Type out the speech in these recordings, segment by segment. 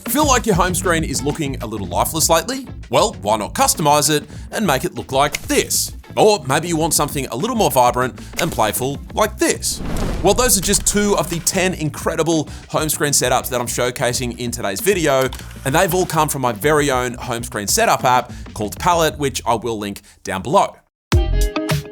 Feel like your home screen is looking a little lifeless lately? Well, why not customize it and make it look like this? Or maybe you want something a little more vibrant and playful like this. Well, those are just 2 of the 10 incredible home screen setups that I'm showcasing in today's video, and they've all come from my very own home screen setup app called Palette, which I will link down below.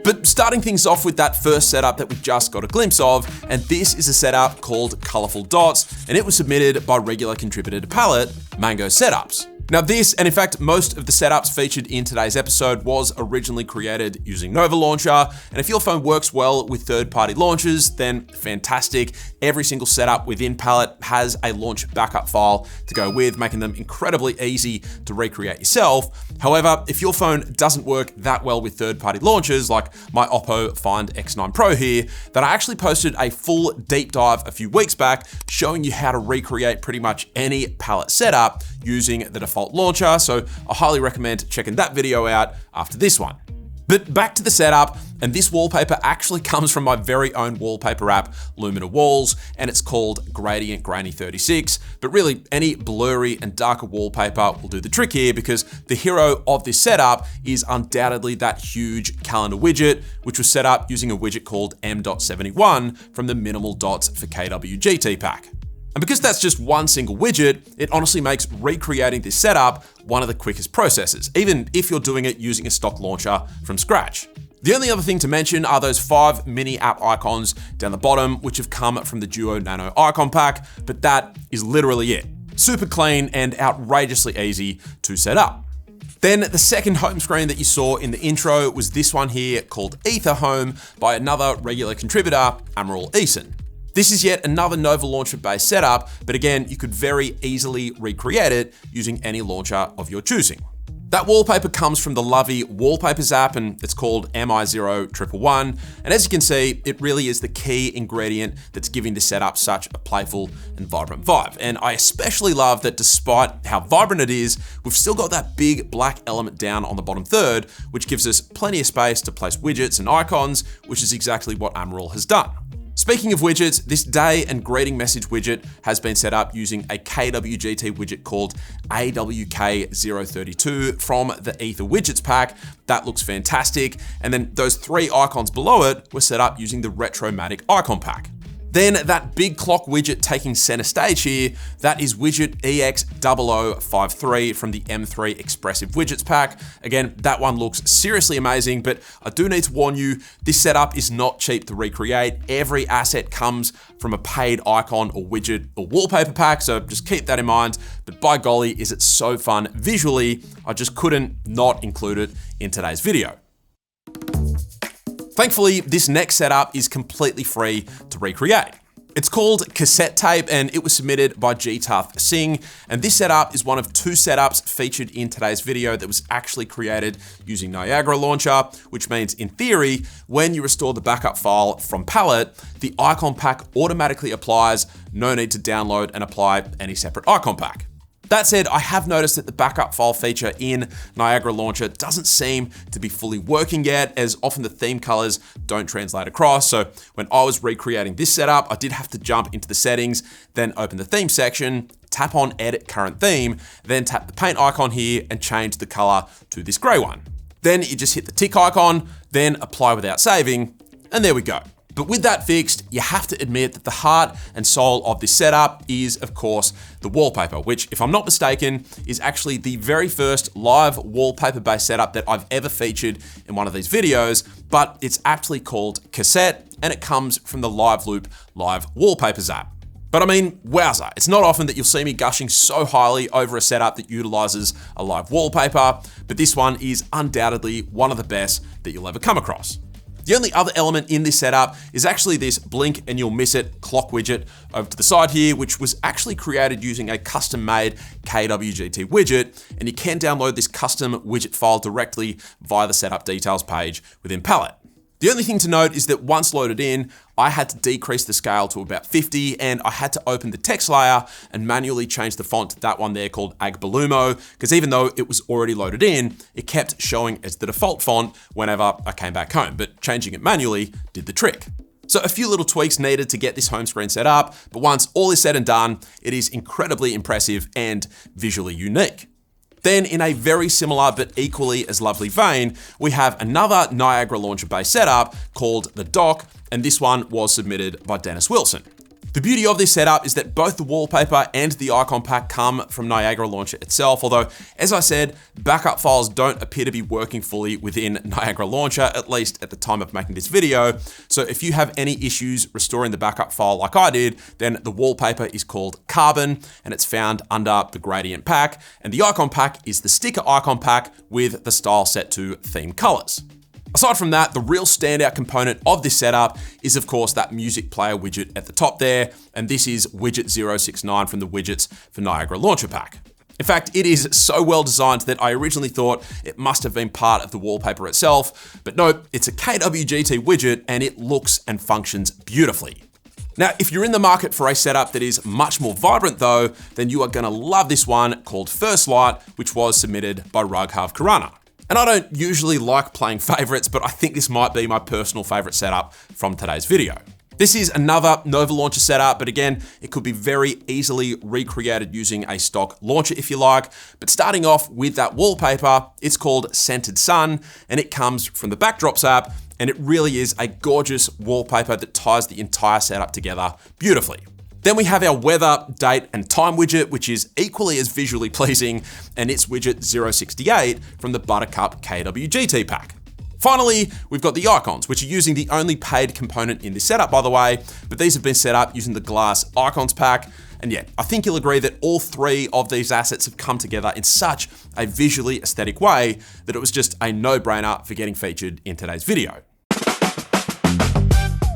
But starting things off with that first setup that we just got a glimpse of, and this is a setup called Colorful Dots, and it was submitted by regular contributor to Palette, Mango Setups. Now this, and in fact most of the setups featured in today's episode, was originally created using Nova Launcher, and if your phone works well with third-party launchers, then fantastic. Every single setup within Palette has a launch backup file to go with, making them incredibly easy to recreate yourself. However, if your phone doesn't work that well with third-party launchers, like my Oppo Find X9 Pro here, then I actually posted a full deep dive a few weeks back showing you how to recreate pretty much any Palette setup using the default launcher, so I highly recommend checking that video out after this one. But back to the setup, and this wallpaper actually comes from my very own wallpaper app, Lumina Walls, and it's called Gradient Grainy 36. But really, any blurry and darker wallpaper will do the trick here, because the hero of this setup is undoubtedly that huge calendar widget, which was set up using a widget called M.71 from the Minimal Dots for KWGT pack. And because that's just one single widget, it honestly makes recreating this setup one of the quickest processes, even if you're doing it using a stock launcher from scratch. The only other thing to mention are those 5 mini app icons down the bottom, which have come from the Duo Nano icon pack, but that is literally it. Super clean and outrageously easy to set up. Then the second home screen that you saw in the intro was this one here called Aether Home by another regular contributor, Amiral Eason. This is yet another Nova Launcher based setup, but again, you could very easily recreate it using any launcher of your choosing. That wallpaper comes from the lovely Wallpapers app, and it's called MI0111. And as you can see, it really is the key ingredient that's giving the setup such a playful and vibrant vibe. And I especially love that despite how vibrant it is, we've still got that big black element down on the bottom third, which gives us plenty of space to place widgets and icons, which is exactly what Amiral has done. Speaking of widgets, this day and greeting message widget has been set up using a KWGT widget called AWK032 from the Aether Widgets pack. That looks fantastic. And then those 3 icons below it were set up using the Retromatic icon pack. Then that big clock widget taking center stage here, that is widget EX0053 from the M3 Expressive Widgets pack. Again, that one looks seriously amazing, but I do need to warn you, this setup is not cheap to recreate. Every asset comes from a paid icon or widget or wallpaper pack, so just keep that in mind. But by golly, is it so fun visually, I just couldn't not include it in today's video. Thankfully, this next setup is completely free to recreate. It's called Cassette Tape, and it was submitted by G-Tuff Singh. And this setup is one of 2 setups featured in today's video that was actually created using Niagara Launcher, which means in theory, when you restore the backup file from Palette, the icon pack automatically applies, no need to download and apply any separate icon pack. That said, I have noticed that the backup file feature in Niagara Launcher doesn't seem to be fully working yet, as often the theme colors don't translate across. So when I was recreating this setup, I did have to jump into the settings, then open the theme section, tap on Edit Current Theme, then tap the paint icon here and change the color to this gray one. Then you just hit the tick icon, then apply without saving, and there we go. But with that fixed, you have to admit that the heart and soul of this setup is, of course, the wallpaper, which, if I'm not mistaken, is actually the very first live wallpaper-based setup that I've ever featured in one of these videos, but it's aptly called Cassette, and it comes from the Live Loop Live Wallpapers app. But I mean, wowza, it's not often that you'll see me gushing so highly over a setup that utilizes a live wallpaper, but this one is undoubtedly one of the best that you'll ever come across. The only other element in this setup is actually this blink and you'll miss it clock widget over to the side here, which was actually created using a custom-made KWGT widget, and you can download this custom widget file directly via the setup details page within Palette. The only thing to note is that once loaded in, I had to decrease the scale to about 50, and I had to open the text layer and manually change the font to that one there called Agbalumo, because even though it was already loaded in, it kept showing as the default font whenever I came back home, but changing it manually did the trick. So So a few little tweaks needed to get this home screen set up, but once all is said and done, it is incredibly impressive and visually unique. Then in a very similar but equally as lovely vein, we have another Niagara Launcher-based setup called the Dock, and this one was submitted by Dennis Wilson. The beauty of this setup is that both the wallpaper and the icon pack come from Niagara Launcher itself, although, as I said, backup files don't appear to be working fully within Niagara Launcher, at least at the time of making this video. So if you have any issues restoring the backup file like I did, then the wallpaper is called Carbon, and it's found under the Gradient pack, and the icon pack is the sticker icon pack with the style set to theme colors. Aside from that, the real standout component of this setup is of course that music player widget at the top there, and this is widget 069 from the widgets for Niagara Launcher Pack. In fact, it is so well designed that I originally thought it must have been part of the wallpaper itself, but no, it's a KWGT widget and it looks and functions beautifully. Now, if you're in the market for a setup that is much more vibrant though, then you are gonna love this one called First Light, which was submitted by Raghav Khurana. And I don't usually like playing favorites, but I think this might be my personal favorite setup from today's video. This is another Nova Launcher setup, but again, it could be very easily recreated using a stock launcher if you like. But starting off with that wallpaper, it's called Scented Sun, and it comes from the Backdrops app, and it really is a gorgeous wallpaper that ties the entire setup together beautifully. Then we have our weather, date, and time widget, which is equally as visually pleasing, and it's widget 068 from the Buttercup KWGT pack. Finally, we've got the icons, which are using the only paid component in this setup, by the way, but these have been set up using the Glass Icons pack. And yeah, I think you'll agree that all three of these assets have come together in such a visually aesthetic way that it was just a no-brainer for getting featured in today's video.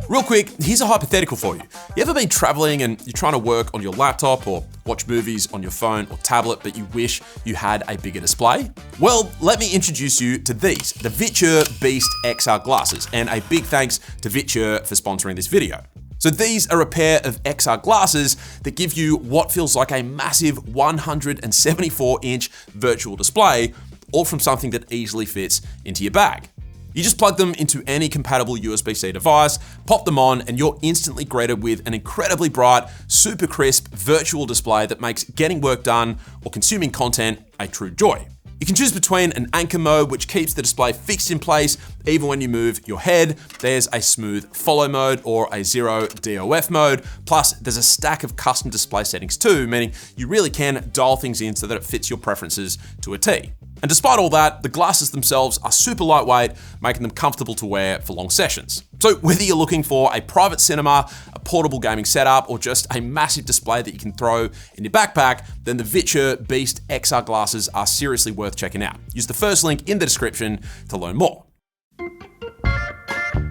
Real quick, here's a hypothetical for you. You ever been traveling and you're trying to work on your laptop or watch movies on your phone or tablet, but you wish you had a bigger display? Well, let me introduce you to these, the Viture Beast XR glasses, and a big thanks to Viture for sponsoring this video. So these are a pair of XR glasses that give you what feels like a massive 174-inch virtual display, all from something that easily fits into your bag. You just plug them into any compatible USB-C device, pop them on, and you're instantly greeted with an incredibly bright, super crisp virtual display that makes getting work done or consuming content a true joy. You can choose between an anchor mode, which keeps the display fixed in place even when you move your head. There's a smooth follow mode or a zero DOF mode. Plus, there's a stack of custom display settings too, meaning you really can dial things in so that it fits your preferences to a T. And despite all that, the glasses themselves are super lightweight, making them comfortable to wear for long sessions. So whether you're looking for a private cinema, a portable gaming setup, or just a massive display that you can throw in your backpack, then the Viture Beast XR glasses are seriously worth checking out. Use the first link in the description to learn more.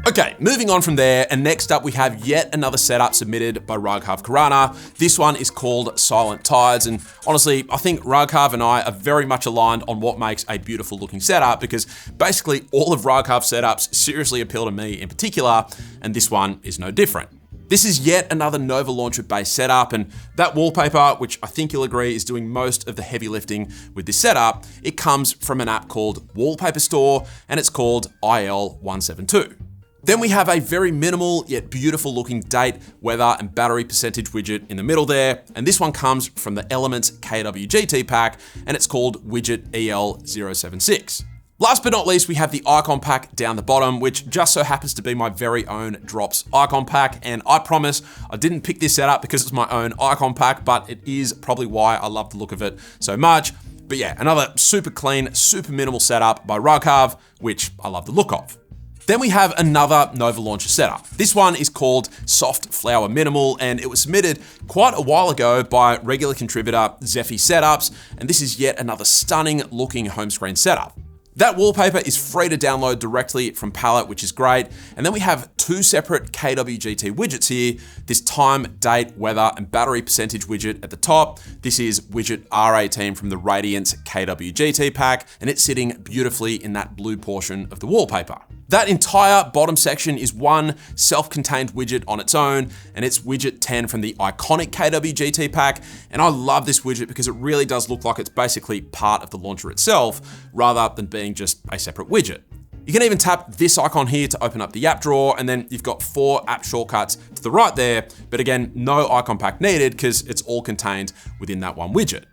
Okay, moving on from there, and next up we have yet another setup submitted by Raghav Khurana. This one is called Silent Tides, and honestly, I think Raghav and I are very much aligned on what makes a beautiful looking setup, because basically all of Raghav's setups seriously appeal to me in particular, and this one is no different. This is yet another Nova Launcher based setup, and that wallpaper, which I think you'll agree is doing most of the heavy lifting with this setup, it comes from an app called Wallpaper Store, and it's called IL172. Then we have a very minimal yet beautiful looking date, weather, and battery percentage widget in the middle there, and this one comes from the Elements KWGT pack, and it's called widget EL076. Last but not least, we have the icon pack down the bottom, which just so happens to be my very own Drops icon pack, and I promise I didn't pick this setup because it's my own icon pack, but it is probably why I love the look of it so much. But yeah, another super clean, super minimal setup by Raghav, which I love the look of. Then we have another Nova Launcher setup. This one is called Soft Flower Minimal, and it was submitted quite a while ago by regular contributor Zephy Setups, and this is yet another stunning looking home screen setup. That wallpaper is free to download directly from Palette, which is great. And then we have two separate KWGT widgets here. This time, date, weather, and battery percentage widget at the top. This is widget R18 from the Radiance KWGT pack, and it's sitting beautifully in that blue portion of the wallpaper. That entire bottom section is one self-contained widget on its own, and it's widget 10 from the iconic KWGT pack. And I love this widget because it really does look like it's basically part of the launcher itself, rather than being just a separate widget. You can even tap this icon here to open up the app drawer, and then you've got 4 app shortcuts to the right there, but again, no icon pack needed because it's all contained within that one widget.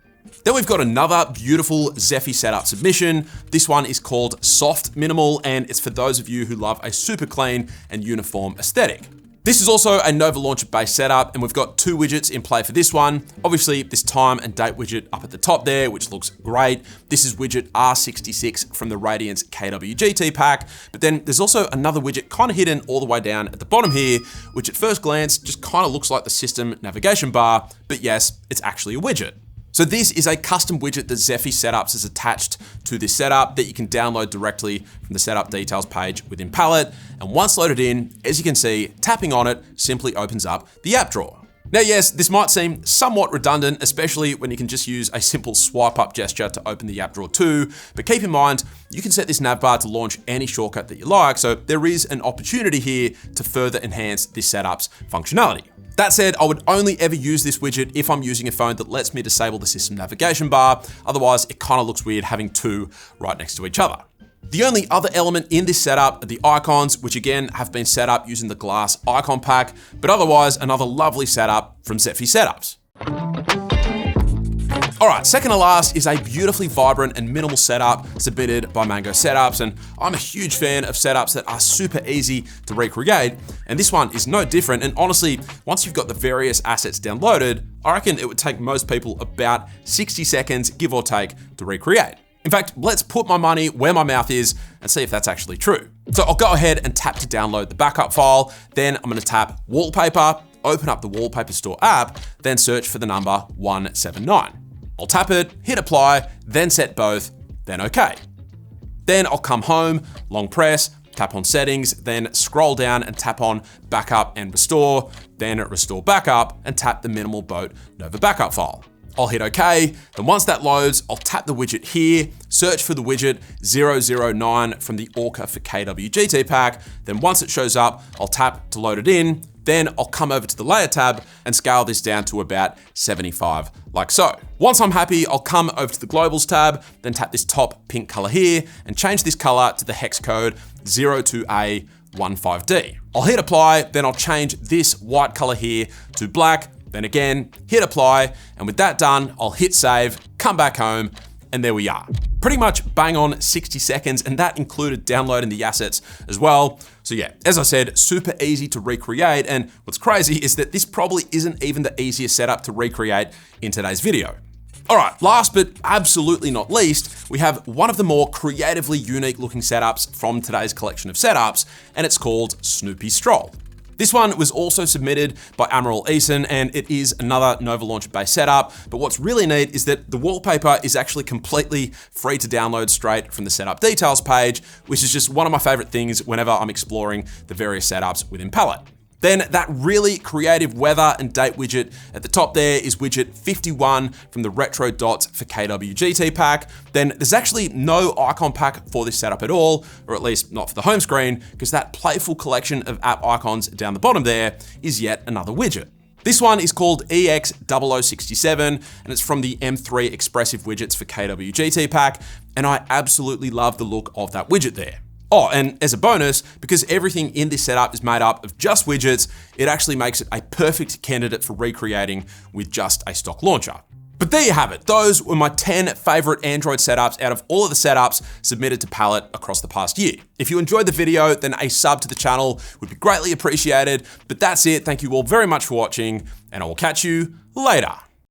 Then we've got another beautiful Zephy setup submission. This one is called Soft Minimal, and it's for those of you who love a super clean and uniform aesthetic. This is also a Nova Launcher based setup, and we've got 2 widgets in play for this one. Obviously, this time and date widget up at the top there, which looks great. This is widget R66 from the Radiance KWGT pack, but then there's also another widget kind of hidden all the way down at the bottom here, which at first glance just kind of looks like the system navigation bar, but yes, it's actually a widget. So this is a custom widget that Zephy Setups has attached to this setup that you can download directly from the setup details page within Palette. And once loaded in, as you can see, tapping on it simply opens up the app drawer. Now, yes, this might seem somewhat redundant, especially when you can just use a simple swipe up gesture to open the app drawer too, but keep in mind, you can set this navbar to launch any shortcut that you like, so there is an opportunity here to further enhance this setup's functionality. That said, I would only ever use this widget if I'm using a phone that lets me disable the system navigation bar. Otherwise, it kind of looks weird having 2 right next to each other. The only other element in this setup are the icons, which again have been set up using the glass icon pack, but otherwise another lovely setup from Zephy Setups. All right, second to last is a beautifully vibrant and minimal setup submitted by Mango Setups, and I'm a huge fan of setups that are super easy to recreate, and this one is no different. And honestly, once you've got the various assets downloaded, I reckon it would take most people about 60 seconds, give or take, to recreate. In fact, let's put my money where my mouth is and see if that's actually true. So I'll go ahead and tap to download the backup file, then I'm gonna tap Wallpaper, open up the Wallpaper Store app, then search for the number 179. I'll tap it, hit apply, then set both, then okay. Then I'll come home, long press, tap on settings, then scroll down and tap on backup and restore, then restore backup and tap the minimal boat Nova backup file. I'll hit okay, then once that loads, I'll tap the widget here, search for the widget 009 from the Orca for KWGT pack, then once it shows up, I'll tap to load it in, then I'll come over to the layer tab and scale this down to about 75, like so. Once I'm happy, I'll come over to the globals tab, then tap this top pink color here and change this color to the hex code 02A15D. I'll hit apply, then I'll change this white color here to black, then again, hit apply, and with that done, I'll hit save, come back home, and there we are. Pretty much bang on 60 seconds, and that included downloading the assets as well. So yeah, as I said, super easy to recreate, and what's crazy is that this probably isn't even the easiest setup to recreate in today's video. All right, last but absolutely not least, we have one of the more creatively unique looking setups from today's collection of setups, and it's called Snoopy Stroll. This one was also submitted by Admiral Eason, and it is another Nova Launcher based setup, but what's really neat is that the wallpaper is actually completely free to download straight from the setup details page, which is just one of my favorite things whenever I'm exploring the various setups within Palette. Then that really creative weather and date widget at the top there is widget 51 from the Retro Dots for KWGT pack. Then there's actually no icon pack for this setup at all, or at least not for the home screen, because that playful collection of app icons down the bottom there is yet another widget. This one is called EX0067, and it's from the M3 Expressive Widgets for KWGT pack, and I absolutely love the look of that widget there. Oh, and as a bonus, because everything in this setup is made up of just widgets, it actually makes it a perfect candidate for recreating with just a stock launcher. But there you have it. Those were my 10 favorite Android setups out of all of the setups submitted to Palette across the past year. If you enjoyed the video, then a sub to the channel would be greatly appreciated. But that's it. Thank you all very much for watching, and I will catch you later.